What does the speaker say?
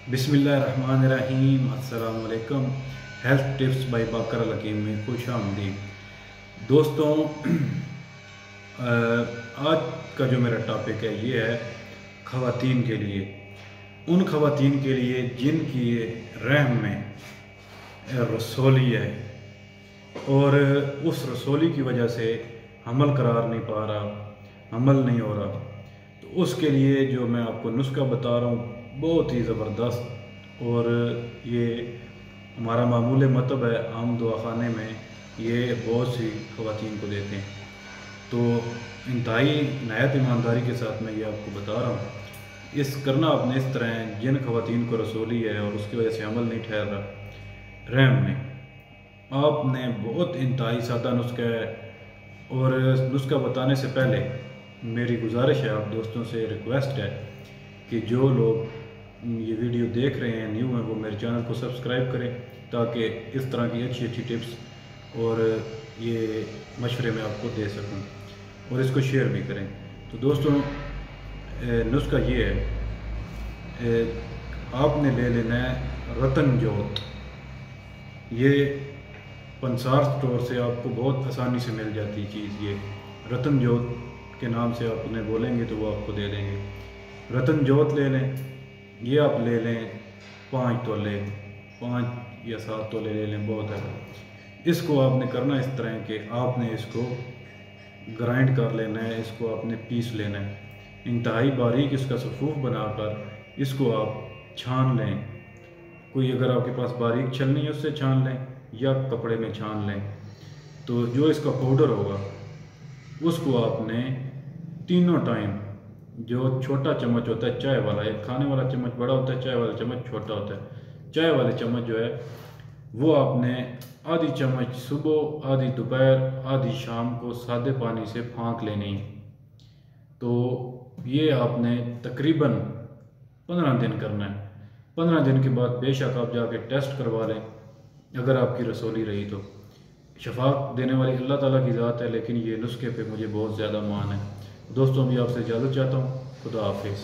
बिस्मिल्लाहिर्रहमानिर्रहीम। अस्सलाम वालेकुम। हेल्थ टिप्स बाय बाकर अल हकीम में खुश आमदीद। दोस्तों, आज का जो मेरा टॉपिक है ये है ख़वातीन के लिए, उन ख़वातीन के लिए जिनकी रहम में रसोली है और उस रसोली की वजह से हमल करार नहीं पा रहा, हमल नहीं हो रहा। तो उसके लिए जो मैं आपको नुस्खा बता रहा हूँ बहुत ही ज़बरदस्त, और ये हमारा मामूल मतलब है, आम दवाखाने में ये बहुत सी ख़वातीन को देते हैं। तो इंतहाई नहायत ईमानदारी के साथ मैं ये आपको बता रहा हूँ। इस करना आपने इस तरह है, जिन ख़वातीन को रसोली है और उसकी वजह से अमल नहीं ठहर रहा रहम में, आपने बहुत इंतहाई सादा नुस्खा है। और नुस्खा बताने से पहले मेरी गुजारिश है, आप दोस्तों से रिक्वेस्ट है कि जो लोग ये वीडियो देख रहे हैं, न्यू हैं, वो मेरे चैनल को सब्सक्राइब करें ताकि इस तरह की अच्छी अच्छी टिप्स और ये मशवरे मैं आपको दे सकूं, और इसको शेयर भी करें। तो दोस्तों, नुस्खा ये है, आपने ले लेना है रतन जोत। ये पंसार स्टोर से आपको बहुत आसानी से मिल जाती चीज़। ये रतन जोत के नाम से आप उन्हें बोलेंगे तो वो आपको दे देंगे। रतन जोत ले लें, ये आप ले लें 5 तोले, 5 या 7 तोले ले लें, बहुत है। इसको आपने करना इस तरह कि आपने इसको ग्राइंड कर लेना है, इसको आपने पीस लेना है इंतहाई बारीक, इसका सफ़ूफ बनाकर इसको आप छान लें। कोई अगर आपके पास बारीक छलनी है उससे छान लें या कपड़े में छान लें। तो जो इसका पाउडर होगा उसको आपने तीनों टाइम, जो छोटा चम्मच होता है चाय वाला, एक खाने वाला चम्मच बड़ा होता है, चाय वाला चम्मच छोटा होता है। चाय वाले चम्मच जो है वो आपने आधी चम्मच सुबह, आधी दोपहर, आधी शाम को सादे पानी से फाँक लेनी है। तो ये आपने तकरीबन 15 दिन करना है। 15 दिन के बाद बेशक आप जाके टेस्ट करवा लें, अगर आपकी रसोली रही तो। शफा देने वाली अल्लाह ताला की ज़ात है, लेकिन ये नुस्खे पे मुझे बहुत ज़्यादा मान है। दोस्तों, मैं आपसे इजाज़त चाहता हूँ। खुदा हाफिज़।